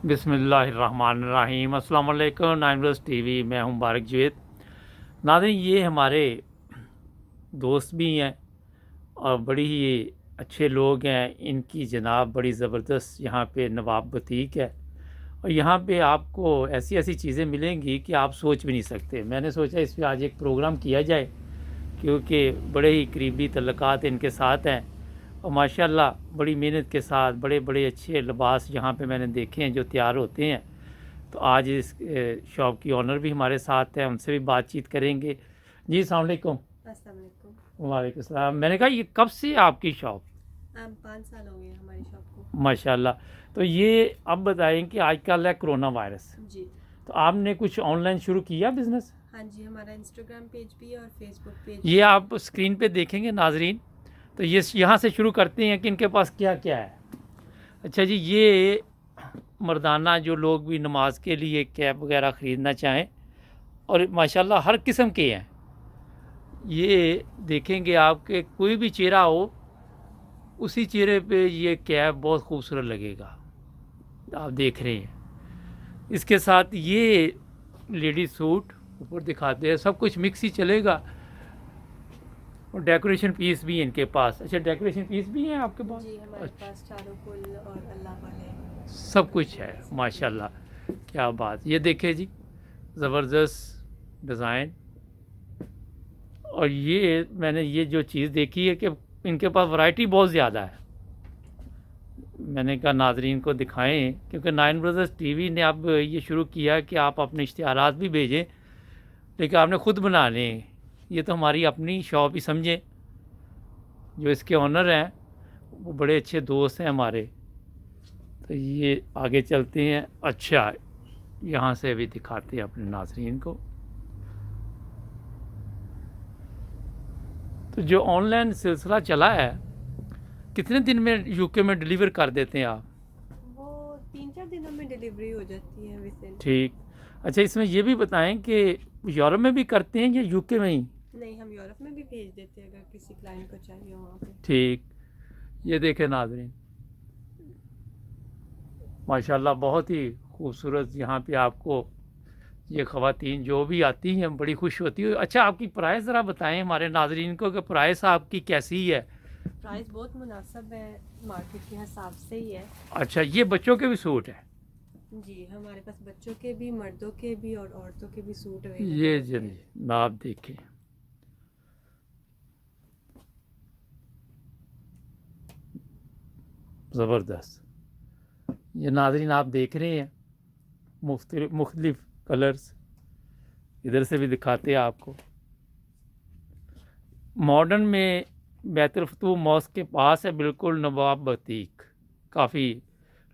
बिस्मिल्लाहिर्रहमानिर्रहीम। अस्सलाम वालेकुम। 9 टीवी, मैं हूं मुबारक जवेद। नाज़रीन, ये हमारे दोस्त भी हैं और बड़ी ही अच्छे लोग हैं। इनकी जनाब बड़ी ज़बरदस्त यहाँ पे नवाब बुटीक है और यहाँ पे आपको ऐसी ऐसी चीज़ें मिलेंगी कि आप सोच भी नहीं सकते। मैंने सोचा इस पे आज एक प्रोग्राम किया जाए क्योंकि बड़े ही करीबी तल्लुकात इनके साथ हैं और माशाल्लाह बड़ी मेहनत के साथ बड़े बड़े अच्छे लिबास यहाँ पे मैंने देखे हैं जो तैयार होते हैं। तो आज इस शॉप की ऑनर भी हमारे साथ है, उनसे भी बातचीत करेंगे। जी अस्सलाम वालेकुम। अस्सलाम वालेकुम। वालेकुम सलाम। मैंने कहा ये कब से है आपकी शॉप? 5 साल हो गए हैं हमारी शॉप को। माशाल्लाह। तो ये अब बताएं कि आजकल है कोरोना वायरस, जी। तो आपने कुछ ऑनलाइन शुरू किया बिज़नेस? हाँ जी, हमारा इंस्टाग्राम पेज भी है और फेसबुक पेज ये भी। आप स्क्रीन पे देखेंगे नाजरीन। तो ये यहाँ से शुरू करते हैं कि इनके पास क्या क्या है। अच्छा जी, ये मर्दाना जो लोग भी नमाज के लिए कैप वगैरह ख़रीदना चाहें और माशाल्लाह हर किस्म के हैं। ये देखेंगे आपके कोई भी चेहरा हो उसी चेहरे पे ये कैप बहुत खूबसूरत लगेगा। आप देख रहे हैं इसके साथ ये लेडीज सूट ऊपर दिखाते हैं, सब कुछ मिक्स ही चलेगा। और डेकोरेशन पीस भी है इनके पास। अच्छा, डेकोरेशन पीस भी हैं आपके पास? जी, हमारे अच्छा, पास चारों फुल और अल्लाह वाले सब कुछ है माशाल्लाह। क्या बात। ये देखे जी, ज़बरदस्त डिज़ाइन। और ये मैंने ये जो चीज़ देखी है कि इनके पास वैरायटी बहुत ज़्यादा है। मैंने कहा नाजरीन को दिखाएं क्योंकि 9 टीवी ने अब ये शुरू किया कि आप अपने इश्तिहारात भी भेजें, लेकिन आपने ख़ुद बनाने हैं। ये तो हमारी अपनी शॉप ही समझें। जो इसके ऑनर हैं वो बड़े अच्छे दोस्त हैं हमारे। तो ये आगे चलते हैं। अच्छा, यहाँ से भी दिखाते हैं अपने नाजरीन को। तो जो ऑनलाइन सिलसिला चला है, कितने दिन में यूके में डिलीवर कर देते हैं आप? वो 3-4 दिनों में डिलीवरी हो जाती है विद इन। ठीक। अच्छा, इसमें ये भी बताएं कि यूरोप में भी करते हैं या यूके में ही? नहीं, हम यूरोप में भी भेज देते हैं अगर किसी क्लाइंट को चाहिए हो वहाँ पे। ठीक। ये देखें नाजरीन, माशाल्लाह बहुत ही खूबसूरत। यहाँ पे आपको ये ख़वातीन जो भी आती हैं बड़ी खुश होती है। अच्छा, आपकी प्राइस ज़रा बताएं हमारे नाजरीन को कि प्राइस आपकी कैसी है? प्राइस बहुत मुनासिब है, मार्केट के हिसाब से ही है। अच्छा, ये बच्चों के भी सूट है? जी, हमारे पास बच्चों के भी, मर्दों के भी और औरतों के भी सूट अवेलेबल ये होते हैं। जी आप देखें, ज़बरदस्त। ये नाजरीन आप देख रहे हैं मुख्तलिफ कलर्स। इधर से भी दिखाते हैं आपको। मॉडर्न में बैतुल फतूह मॉस्क के पास है बिल्कुल नवाब बुटीक। काफ़ी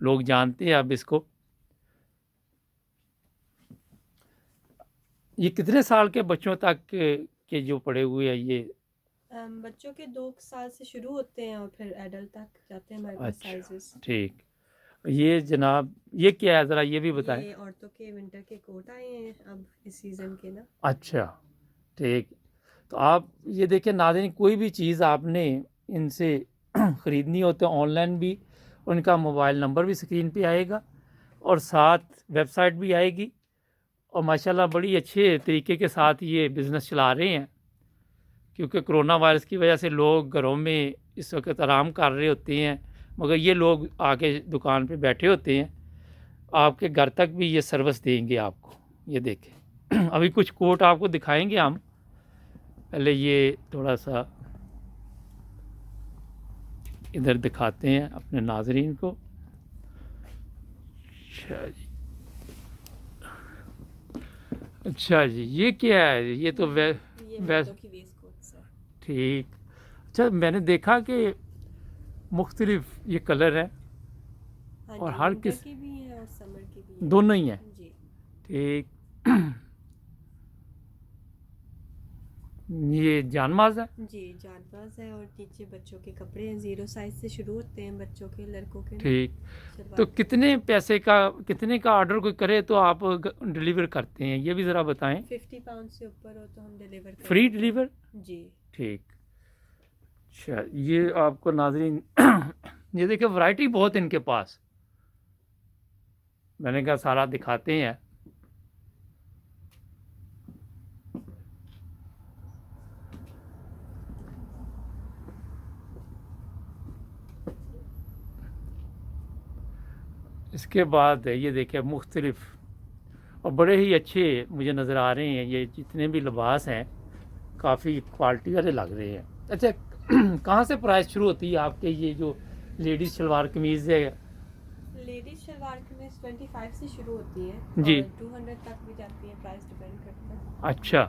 लोग जानते हैं अब इसको। ये कितने साल के बच्चों तक के जो पड़े हुए हैं ये? बच्चों के 2 साल से शुरू होते हैं और फिर एडल्ट तक जाते हैं हमारे पास अच्छा, साइजेस। ठीक। ये जनाब ये क्या है, ज़रा ये भी बताएं। ये औरतों के विंटर के कोट आए हैं अब इस सीज़न के ना। अच्छा, ठीक। तो आप ये देखें नाज़रीन, कोई भी चीज़ आपने इनसे ख़रीदनी हो तो ऑनलाइन भी उनका मोबाइल नंबर भी स्क्रीन पे आएगा और साथ वेबसाइट भी आएगी। और माशाल्लाह बड़ी अच्छे तरीके के साथ ये बिज़नेस चला रहे हैं क्योंकि कोरोना वायरस की वजह से लोग घरों में इस वक्त आराम कर रहे होते हैं, मगर ये लोग आके दुकान पे बैठे होते हैं। आपके घर तक भी ये सर्विस देंगे आपको। ये देखें अभी कुछ कोट आपको दिखाएंगे हम। पहले ये थोड़ा सा इधर दिखाते हैं अपने नाजरीन को। अच्छा जी, अच्छा जी, ये क्या है? ये तो ये वैस मर्दों की वेस्ट कोट्स है। ठीक। अच्छा, मैंने देखा कि मुख्तलिफ ये कलर है हाँ और जी, हर विंटर किस की भी है और समर की भी है। दोनों ही हैं? जी। ठीक। ये जानमाज है? जी, जानबाज है और नीचे बच्चों के कपड़े हैं। 0 साइज से शुरू होते हैं बच्चों के, लड़कों के ना ठीक। तो सलवार कितने पैसे का, कितने का ऑर्डर कोई करे तो आप डिलीवर करते हैं, ये भी ज़रा बताएं। 50 पाउंड से ऊपर हो तो हम डिलीवर कर फ्री देते डिलीवर? हैं। जी। ठीक। अच्छा, ये आपको नाजरीन ये देखिए वैरायटी बहुत इनके पास, मैंने कहा सारा दिखाते हैं। इसके बाद ये देखिए मुख्तलिफ और बड़े ही अच्छे मुझे नज़र आ रहे हैं। ये जितने भी लिबास हैं काफ़ी क्वालिटी वाले लग रहे हैं। अच्छा कहाँ से प्राइस शुरू होती है आपके ये जो लेडीज़ शलवार कमीज़ है? लेडीज शलवार कमीज 25 से शुरू होती है जी। और 200 तक भी जाती है, प्राइस डिपेंड करता है। अच्छा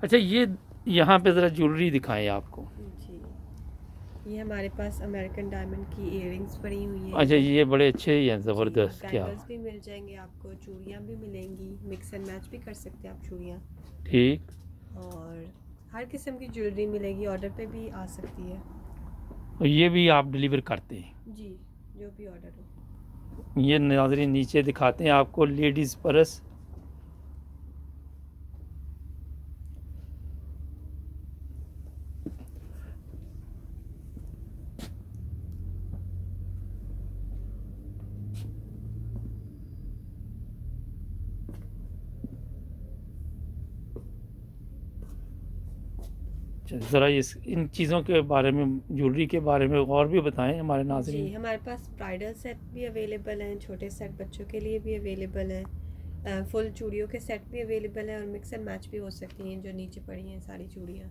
अच्छा, ये यहाँ पे ज़रा ज्वेलरी दिखाएं आपको। जी, ये हमारे पास अमेरिकन डायमंड की इयररिंग्स पड़ी हुई हैं। अच्छा ये बड़े अच्छे ही हैं, ज़बरदस्त। क्या बैंगल्स भी मिल जाएंगे आपको, चूड़ियाँ भी मिलेंगी, मिक्स एंड मैच भी कर सकते हैं आप चूड़ियाँ, ठीक। और हर किस्म की ज्वेलरी मिलेगी, ऑर्डर पे भी आ सकती है। और ये भी आप डिलीवर करते हैं? जी, जो भी ऑर्डर हो। ये नाज़रीन नीचे दिखाते हैं आपको लेडीज़ पर्स। ज़रा इस इन चीज़ों के बारे में, ज्वेलरी के बारे में और भी बताएं हमारे जी, नाज़रीन। हमारे पास ब्राइडल सेट भी अवेलेबल हैं, छोटे सेट बच्चों के लिए भी अवेलेबल हैं, फुल चूड़ियों के सेट भी अवेलेबल हैं, और मिक्स एंड मैच भी हो सकती हैं जो नीचे पड़ी हैं सारी चूड़ियाँ।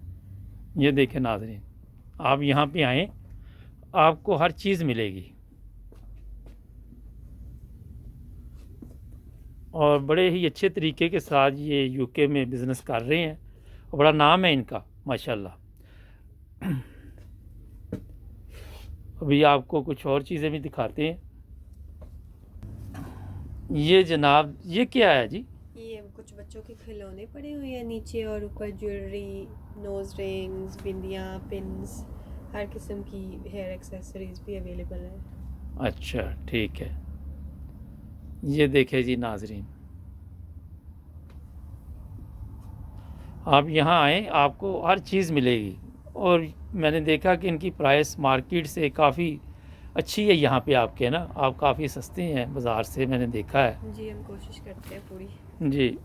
ये देखें नाज़रीन, आप यहाँ पे आएँ, आपको हर चीज़ मिलेगी और बड़े ही अच्छे तरीके के साथ ये यूके में बिज़नेस कर रहे हैं और बड़ा नाम है इनका माशाल्लाह। अभी आपको कुछ और चीज़ें भी दिखाते हैं। ये जनाब ये क्या है जी? ये कुछ बच्चों के खिलौने पड़े हुए हैं नीचे, और ऊपर ज्वेलरी, नोज रिंग्स, बिंदियाँ, पिन्स, हर किस्म की हेयर एक्सेसरीज भी अवेलेबल है। अच्छा ठीक है। ये देखें जी नाजरीन, आप यहाँ आएँ, आपको हर चीज़ मिलेगी और मैंने देखा कि इनकी प्राइस मार्केट से काफ़ी अच्छी है यहाँ पे आपके ना, आप काफ़ी सस्ते हैं बाज़ार से, मैंने देखा है। जी, हम कोशिश करते हैं पूरी। जी।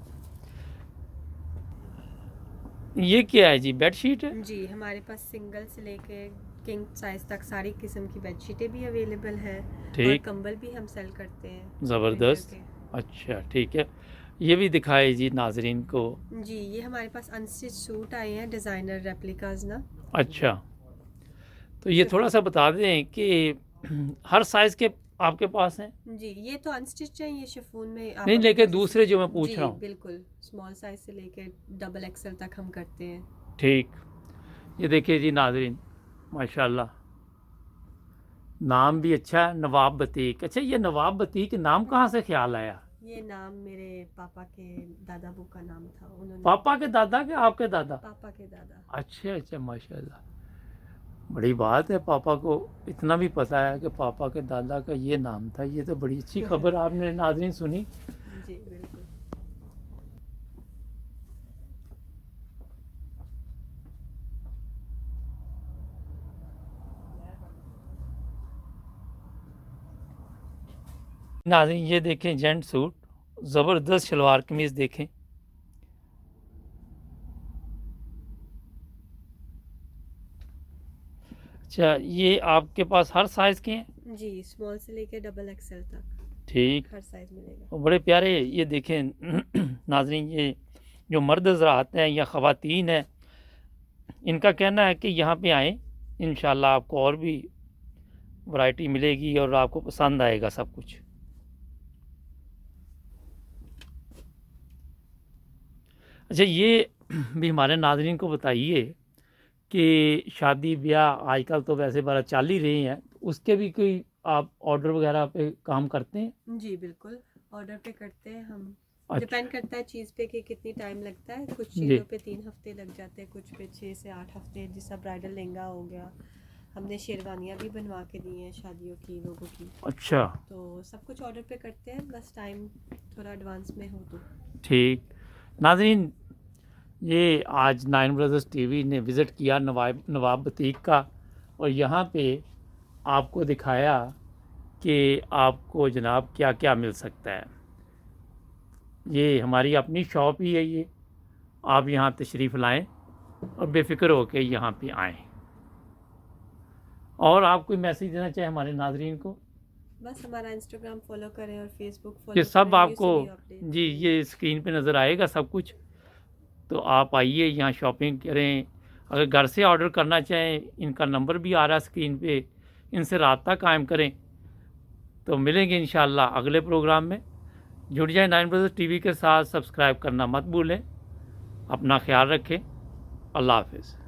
ये क्या है जी, बेडशीट है? जी, हमारे पास सिंगल से लेके किंग साइज तक सारी किस्म की बेडशीटें भी अवेलेबल हैं, और ठीक। कंबल भी हम सेल करते हैं ज़बरदस्त। winter के। अच्छा ठीक है, ये भी दिखाए जी नाजरीन को। जी, ये हमारे पास अनस्टिच सूट आए हैं, डिज़ाइनर रेप्लिकाज ना। अच्छा, तो ये थोड़ा सा बता दें कि हर साइज़ के आपके पास हैं? जी, ये तो अनस्टिच है, ये शिफॉन में आप नहीं, अपनी लेकिन मर्ज़ी दूसरे जो मैं से। पूछ जी रहा हूँ। बिल्कुल, स्मॉल साइज से लेके डबल एक्सल तक हम करते हैं। ठीक। ये देखिए जी नाजरीन, माशाल्लाह, नाम भी अच्छा है, नवाब बतीक। अच्छा, ये नवाब बतीक नाम कहाँ से ख्याल आया? ये नाम मेरे पापा के दादा बू का नाम था, उन्होंने। पापा के दादा के आपके दादा? पापा के दादा। अच्छा अच्छा, माशाल्लाह, बड़ी बात है, पापा को इतना भी पता है कि पापा के दादा का ये नाम था। ये तो बड़ी अच्छी खबर आपने नाज़रीन सुनी। जी बिल्कुल। नाज़रीन ये देखें जेंट सूट, ज़बरदस्त शलवार कमीज़ देखें। अच्छा, ये आपके पास हर साइज़ के हैं? जी, स्मॉल से लेके डबल एक्सल तक ठीक। हर साइज मिलेगा। और बड़े प्यारे ये देखें नाज़रीन, ये जो मर्द हज़रात हैं या ख़वातीन हैं, इनका कहना है कि यहाँ पे आएँ, इंशाल्लाह आपको और भी वैरायटी मिलेगी और आपको पसंद आएगा सब कुछ। अच्छा, ये भी हमारे नाज़रीन को बताइए कि शादी ब्याह आजकल तो वैसे बड़ा चल ही रहे हैं, उसके भी कोई आप ऑर्डर वगैरह पे काम करते हैं? जी बिल्कुल, ऑर्डर पे करते हैं हम। अच्छा। डिपेंड करता है चीज़ पे कि कितनी टाइम लगता है, कुछ जी। चीज़ों पे 3 हफ्ते लग जाते हैं, कुछ पे 6 से 8 हफ्ते। जैसा ब्राइडल लहंगा हो गया, हमने शेरवानियाँ भी बनवा के दी हैं शादियों की लोगों की, अच्छा तो सब कुछ ऑर्डर पे करते हैं, बस टाइम थोड़ा एडवांस में हो तो। ठीक। नाज़रीन, ये आज नाइन ब्रदर्स टीवी ने विज़िट किया नवाब बतीक का, और यहाँ पे आपको दिखाया कि आपको जनाब क्या क्या मिल सकता है। ये हमारी अपनी शॉप ही है, ये आप यहाँ तशरीफ़ लाएं और बेफ़िक्र होकर यहाँ पे आएँ। और आप कोई मैसेज देना चाहें हमारे नाज़रीन को? बस हमारा इंस्टाग्राम फॉलो करें और फेसबुक ये फॉलो सब करें, आपको न्यू अपडेट जी ये स्क्रीन पे नज़र आएगा सब कुछ। तो आप आइए यहाँ शॉपिंग करें। अगर घर से ऑर्डर करना चाहें, इनका नंबर भी आ रहा है स्क्रीन पे, इनसे रब्ता कायम करें। तो मिलेंगे इंशाअल्लाह अगले प्रोग्राम में। जुड़ जाएं नाइन ब्रदर्स टीवी के साथ। सब्सक्राइब करना मत भूलें। अपना ख्याल रखें। अल्लाह हाफ़िज़।